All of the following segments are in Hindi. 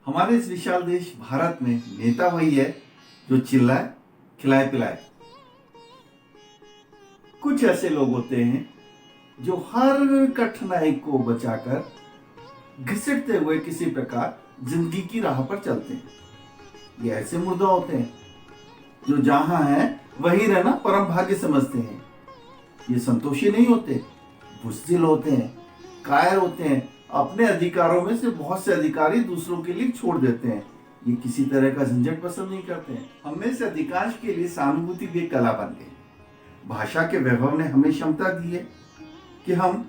हमारे इस विशाल देश भारत में नेता वही है जो चिल्लाए, खिलाए, पिलाए। कुछ ऐसे लोग होते हैं जो हर कठिनाई को बचाकर घसीटते हुए किसी प्रकार जिंदगी की राह पर चलते हैं। ये ऐसे मुर्दा होते हैं जो जहां है वही रहना परम भाग्य समझते हैं। ये संतोषी नहीं होते, बुज़दिल होते हैं, कायर होते हैं। अपने अधिकारों में से बहुत से अधिकारी दूसरों के लिए छोड़ देते हैं। ये किसी तरह का झंझट पसंद नहीं करते हैं। हम में से अधिकांश के लिए सहानुभूति भी एक कला बन गई। भाषा के वैभव ने हमें क्षमता दी है कि हम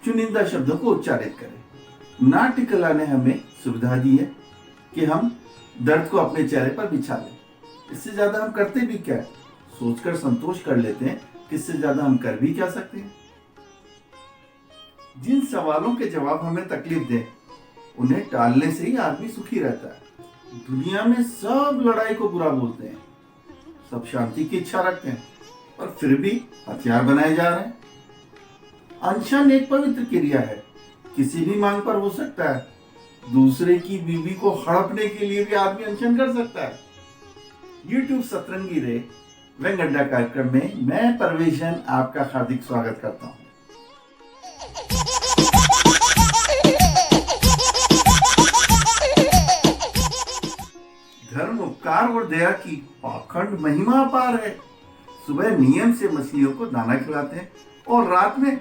चुनिंदा शब्दों को उच्चारित करें। नाट्य कला ने हमें सुविधा दी है कि हम दर्द को अपने चेहरे पर बिछा लें। इससे ज्यादा हम करते भी क्या है, सोचकर संतोष कर लेते हैं कि इससे ज्यादा हम कर भी क्या सकते हैं। जिन सवालों के जवाब हमें तकलीफ दें उन्हें टालने से ही आदमी सुखी रहता है। दुनिया में सब लड़ाई को बुरा बोलते हैं, सब शांति की इच्छा रखते हैं, और फिर भी हथियार बनाए जा रहे हैं। अनशन एक पवित्र क्रिया है, किसी भी मांग पर हो सकता है। दूसरे की बीवी को हड़पने के लिए भी आदमी अनशन कर सकता है। YouTube सतरंगी रे व्यंग अड्डा कार्यक्रम में मैं परवेश जैन आपका हार्दिक स्वागत करता हूं। धर्म, उपकार और दया की पाखंड महिमा अपार है। सुबह नियम से मछलियों को दाना खिलाते हैं और रात में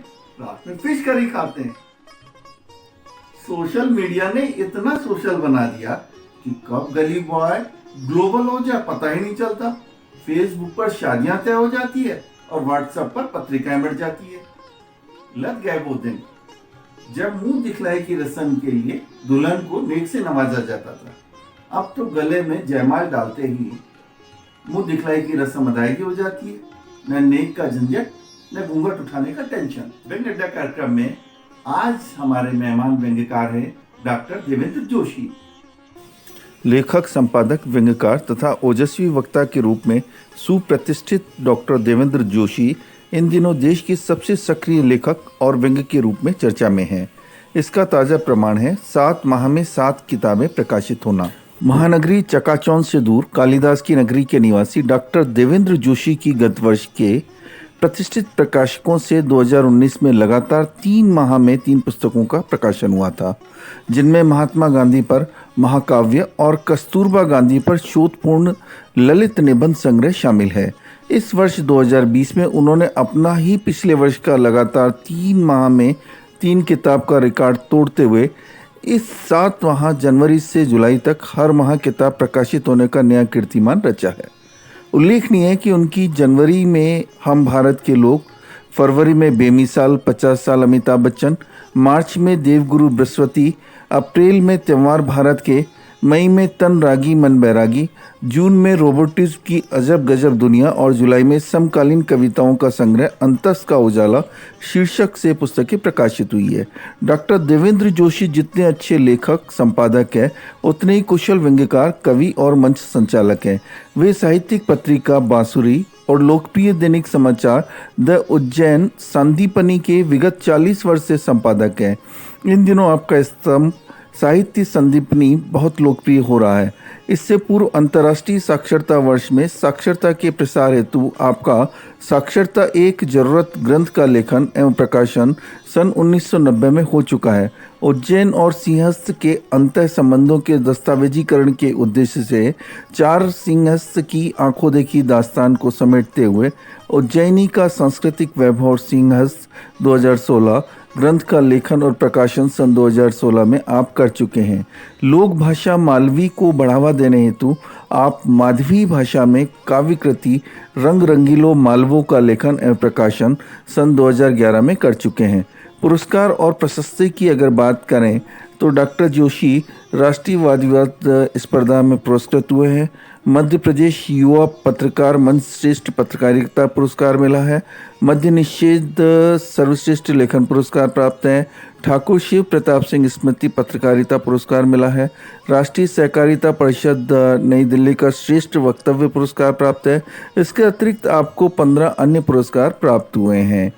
फिश करी खाते हैं। सोशल मीडिया ने इतना सोशल बना दिया कि कब गली बॉय ग्लोबल हो जाए पता ही नहीं चलता। फेसबुक पर शादियां तय हो जाती है और व्हाट्सएप पर पत्रिकाएं बढ़ जाती है। लग गए वो दिन जब मुंह दिखलाई की रस्म के लिए दुल्हन को नेक से नवाजा जाता था। अब तो गले में जयमाल डालते ही मुंह दिखलाई की रस्म अदायगी हो जाती है। न नेक का झंझट, न घूंघट उठाने का टेंशन। व्यंग अड्डा कार्यक्रम में आज हमारे मेहमान व्यंग्यकार हैं डॉक्टर देवेंद्र जोशी। लेखक, संपादक, व्यंग्यकार तथा ओजस्वी वक्ता के रूप में सुप्रतिष्ठित डॉक्टर देवेंद्र जोशी इन दिनों देश के सबसे सक्रिय लेखक और व्यंग्य के रूप में चर्चा में हैं। इसका ताज़ा प्रमाण है 7 माह में 7 किताबें प्रकाशित होना। महानगरी चकाचौंध से दूर कालिदास की नगरी के निवासी डॉक्टर देवेंद्र जोशी की गत वर्ष के प्रतिष्ठित प्रकाशकों से 2019 में लगातार 3 माह में 3 पुस्तकों का प्रकाशन हुआ था, जिनमें महात्मा गांधी पर महाकाव्य और कस्तूरबा गांधी पर शोधपूर्ण ललित निबंध संग्रह शामिल है। इस वर्ष 2020 में उन्होंने अपना ही पिछले वर्ष का लगातार 3 माह में 3 किताब का रिकॉर्ड तोड़ते हुए इस 7 माह जनवरी से जुलाई तक हर माह किताब प्रकाशित होने का नया कीर्तिमान रचा है। उल्लेखनीय है कि उनकी जनवरी में हम भारत के लोग, फरवरी में बेमिसाल 50 साल अमिताभ बच्चन, मार्च में देवगुरु बृहस्पति, अप्रैल में त्योहार भारत के, मई में तन रागी मन बैरागी, जून में रोबोटिज्म की अजब गजब दुनिया और जुलाई में समकालीन कविताओं का संग्रह अंतस का उजाला शीर्षक से पुस्तकें प्रकाशित हुई है। डॉक्टर देवेंद्र जोशी जितने अच्छे लेखक, संपादक हैं, उतने ही कुशल व्यंग्यकार, कवि और मंच संचालक हैं। वे साहित्यिक पत्रिका बांसुरी और लोकप्रिय दैनिक समाचार द उज्जैन संदीपनी के विगत 40 वर्ष से संपादक हैं। इन दिनों आपका स्तंभ साहित्य संदीपनी बहुत लोकप्रिय हो रहा है। इससे पूर्व अंतर्राष्ट्रीय साक्षरता वर्ष में साक्षरता के प्रसार हेतु आपका साक्षरता एक जरूरत ग्रंथ का लेखन एवं प्रकाशन सन 1990 में हो चुका है। उज्जैन और सिंहस्थ के अंतः संबंधों के दस्तावेजीकरण के उद्देश्य से 4 सिंहस्थ की आंखों देखी दास्तान को समेटते हुए उज्जैनी का सांस्कृतिक वैभव सिंहस्थ 2016 ग्रंथ का लेखन और प्रकाशन सन 2016 में आप कर चुके हैं। लोक भाषा मालवी को बढ़ावा देने हेतु आप माधवी भाषा में काव्य कृति रंग रंगीलो मालवों का लेखन एवं प्रकाशन सन 2011 में कर चुके हैं। पुरस्कार और प्रशस्ति की अगर बात करें तो डॉक्टर जोशी राष्ट्रीय वाद विवाद स्पर्धा में पुरस्कृत हुए हैं। मध्य प्रदेश युवा पत्रकार मंच श्रेष्ठ पत्रकारिता पुरस्कार मिला है। मध्य निषेध सर्वश्रेष्ठ लेखन पुरस्कार प्राप्त है। ठाकुर शिव प्रताप सिंह स्मृति पत्रकारिता पुरस्कार मिला है। राष्ट्रीय सहकारिता परिषद नई दिल्ली का श्रेष्ठ वक्तव्य पुरस्कार प्राप्त है। इसके अतिरिक्त आपको 15 अन्य पुरस्कार प्राप्त हुए हैं।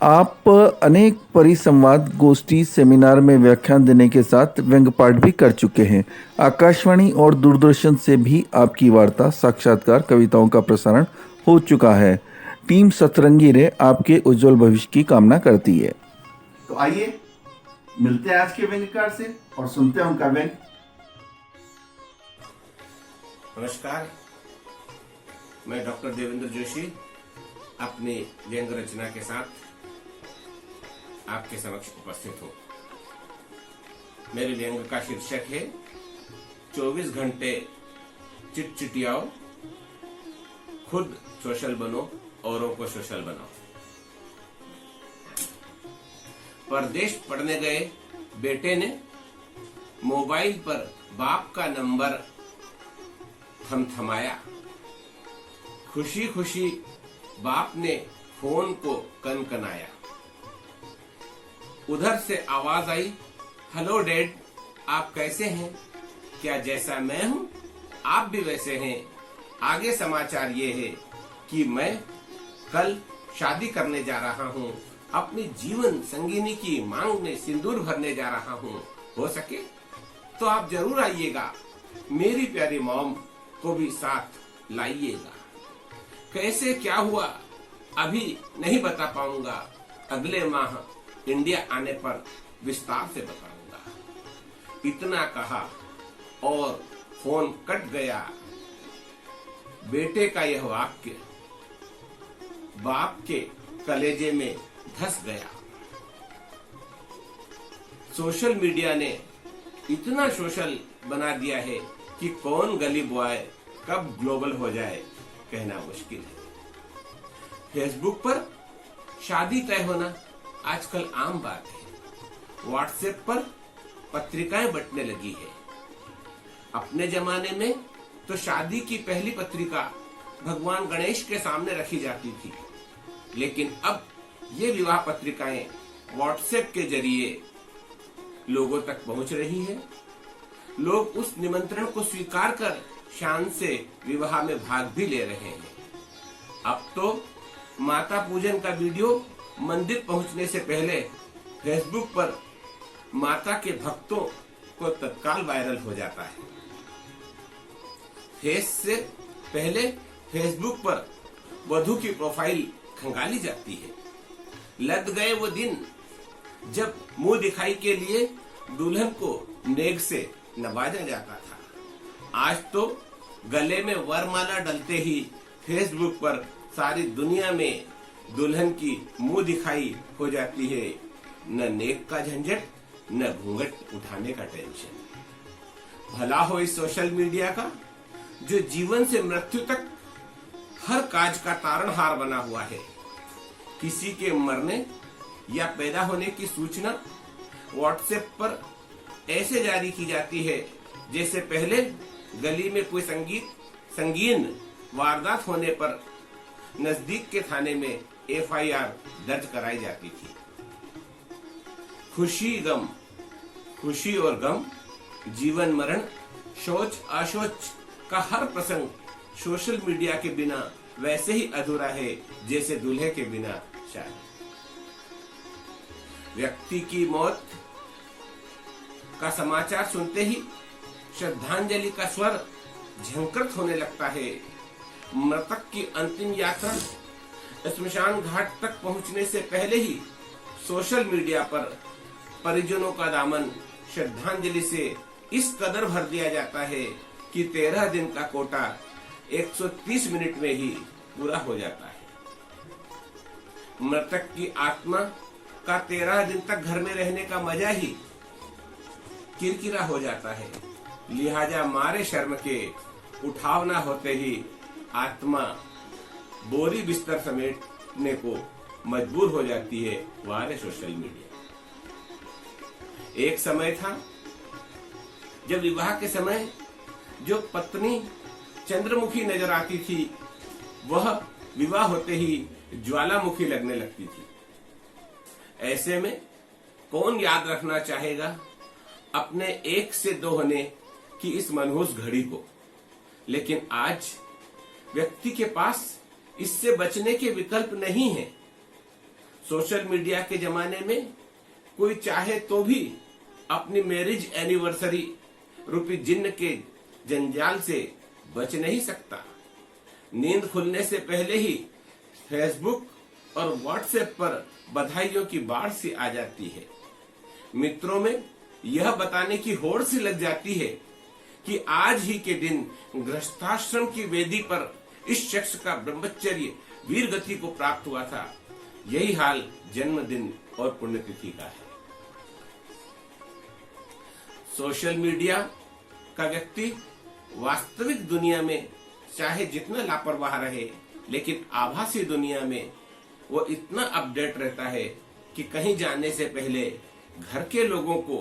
आप अनेक परिसंवाद, गोष्ठी, सेमिनार में व्याख्यान देने के साथ व्यंग्य पाठ भी कर चुके हैं। आकाशवाणी और दूरदर्शन से भी आपकी वार्ता, साक्षात्कार, कविताओं का प्रसारण हो चुका है। टीम सतरंगी रे आपके उज्जवल भविष्य की कामना करती है। तो आइए मिलते हैं आज के व्यंग्यकार से और सुनते हैं उनका व्यंग्य। नमस्कार, मैं डॉक्टर देवेंद्र जोशी अपनी व्यंग्य रचना के साथ आपके समक्ष उपस्थित हूँ। मेरे व्यंग्य का शीर्षक है 24 घंटे चिटचिटियाओ, खुद सोशल बनो, औरों को सोशल बनाओ। परदेश पढ़ने गए बेटे ने मोबाइल पर बाप का नंबर थमथमाया। खुशी खुशी बाप ने फोन को कनकनाया। उधर से आवाज आई, हेलो डैड, आप कैसे हैं? क्या जैसा मैं हूं आप भी वैसे हैं? आगे समाचार ये है कि मैं कल शादी करने जा रहा हूं। अपनी जीवन संगिनी की मांग में सिंदूर भरने जा रहा हूं। हो सके तो आप जरूर आइएगा। मेरी प्यारी मॉम को भी साथ लाइएगा। कैसे क्या हुआ अभी नहीं बता पाऊंगा। अगले माह इंडिया आने पर विस्तार से बताऊंगा। इतना कहा और फोन कट गया। बेटे का यह वाक्य बाप के कलेजे में धस गया। सोशल मीडिया ने इतना सोशल बना दिया है कि कौन गली बॉय कब ग्लोबल हो जाए कहना मुश्किल है। फेसबुक पर शादी तय होना आजकल आम बात है। व्हाट्सएप पर पत्रिकाएं बंटने लगी है। अपने जमाने में तो शादी की पहली पत्रिका भगवान गणेश के सामने रखी जाती थी, लेकिन अब ये विवाह पत्रिकाएं व्हाट्सएप के जरिए लोगों तक पहुंच रही है। लोग उस निमंत्रण को स्वीकार कर शान से विवाह में भाग भी ले रहे हैं। अब तो माता पूजन का वीडियो मंदिर पहुंचने से पहले फेसबुक पर माता के भक्तों को तत्काल वायरल हो जाता है। फेस से पहले फेसबुक पर वधू की प्रोफाइल खंगाली जाती है। लद गए वो दिन जब मुंह दिखाई के लिए दुल्हन को नेग से नवाजा जाता था। आज तो गले में वरमाला डलते ही फेसबुक पर सारी दुनिया में दुल्हन की मुंह दिखाई हो जाती है। न नेक का झंझट, न घूंघट उठाने का टेंशन। भला हो इस सोशल मीडिया का जो जीवन से मृत्यु तक हर काज का तारणहार बना हुआ है। किसी के मरने या पैदा होने की सूचना व्हाट्सएप पर ऐसे जारी की जाती है जैसे पहले गली में कोई संगीन वारदात होने पर नजदीक के थाने में एफआईआर दर्ज कराई जाती थी। खुशी और गम, जीवन मरण, सोच असोच का हर प्रसंग सोशल मीडिया के बिना वैसे ही अधूरा है जैसे दूल्हे के बिना शादी। व्यक्ति की मौत का समाचार सुनते ही श्रद्धांजलि का स्वर झंकृत होने लगता है। मृतक की अंतिम यात्रा श्मशान घाट तक पहुंचने से पहले ही सोशल मीडिया पर परिजनों का दामन श्रद्धांजलि से इस कदर भर दिया जाता है कि 13 दिन का कोटा 130 मिनट में ही पूरा हो जाता है। मृतक की आत्मा का 13 दिन तक घर में रहने का मजा ही किरकिरा हो जाता है। लिहाजा मारे शर्म के उठाव ना होते ही आत्मा बोरी बिस्तर समेटने को मजबूर हो जाती है। वारे सोशल मीडिया। एक समय था जब विवाह के समय जो पत्नी चंद्रमुखी नजर आती थी, वह विवाह होते ही ज्वालामुखी लगने लगती थी। ऐसे में कौन याद रखना चाहेगा अपने 1 से 2 होने की इस मनहूस घड़ी को। लेकिन आज व्यक्ति के पास इससे बचने के विकल्प नहीं है। सोशल मीडिया के जमाने में कोई चाहे तो भी अपनी मैरिज एनिवर्सरी रूपी जिन्न के जंजाल से बच नहीं सकता। नींद खुलने से पहले ही फेसबुक और व्हाट्सएप पर बधाइयों की बाढ़ सी आ जाती है। मित्रों में यह बताने की होड़ सी लग जाती है कि आज ही के दिन गृहस्थाश्रम की वेदी पर इस शख्स का ब्रह्मचर्य वीर गति को प्राप्त हुआ था। यही हाल जन्मदिन और पुण्यतिथि का है। सोशल मीडिया का व्यक्ति वास्तविक दुनिया में चाहे जितना लापरवाह रहे, लेकिन आभासी दुनिया में वो इतना अपडेट रहता है कि कहीं जाने से पहले घर के लोगों को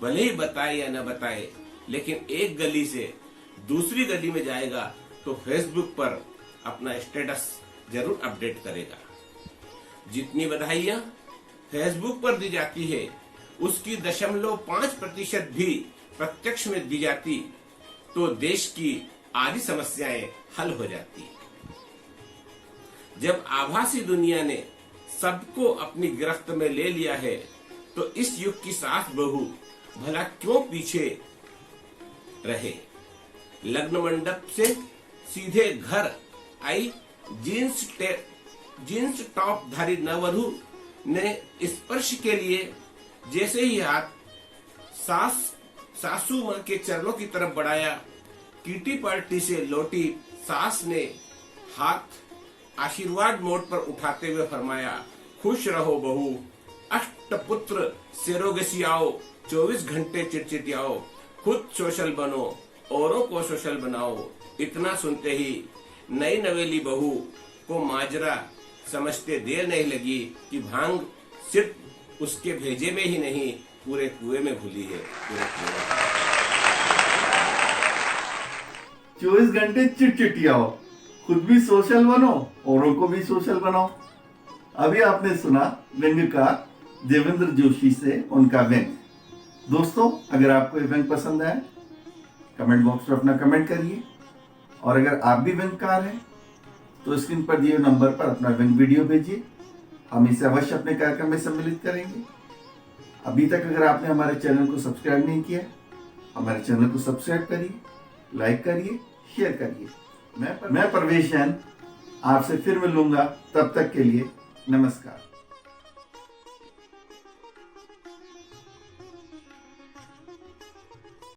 भले ही बताए या न बताए, लेकिन एक गली से दूसरी गली में जाएगा तो फेसबुक पर अपना स्टेटस जरूर अपडेट करेगा। जितनी बधाइयां फेसबुक पर दी जाती है, उसकी 0.5% भी प्रत्यक्ष में दी जाती तो देश की आधी समस्याएं हल हो जाती। जब आभासी दुनिया ने सबको अपनी गिरफ्त में ले लिया है, तो इस युग की सास बहू भला क्यों पीछे रहे। लग्न मंडप से सीधे घर आई जींस टॉप धारी नववधु ने स्पर्श के लिए जैसे ही हाथ सासू मां के चरणों की तरफ बढ़ाया, किटी पार्टी से लौटी सास ने हाथ आशीर्वाद मोड पर उठाते हुए फरमाया, खुश रहो बहू, अष्टपुत्र सिरोगसियाओ, 24 घंटे चिटचिटियाओ, खुद सोशल बनो, औरों को सोशल बनाओ। इतना सुनते ही नई नवेली बहू को माजरा समझते देर नहीं लगी कि भांग सिर्फ उसके भेजे में ही नहीं, पूरे कुएं में घुली है। 24 घंटे चिटचिटियाओ, खुद भी सोशल बनो, औरों को भी सोशल बनाओ। अभी आपने सुना व्यंग्यकार देवेंद्र जोशी से उनका व्यंग। दोस्तों, अगर आपको ये व्यंग पसंद आए, कमेंट बॉक्स में अपना कमेंट करिए। और अगर आप भी व्यंग्यकार हैं तो स्क्रीन पर दिए नंबर पर अपना व्यंग वीडियो भेजिए, हम इसे अवश्य अपने कार्यक्रम में सम्मिलित करेंगे। अभी तक अगर आपने हमारे चैनल को सब्सक्राइब नहीं किया, हमारे चैनल को सब्सक्राइब करिए, लाइक करिए, शेयर करिए। मैं परवेश जैन आपसे फिर मिलूंगा, तब तक के लिए नमस्कार।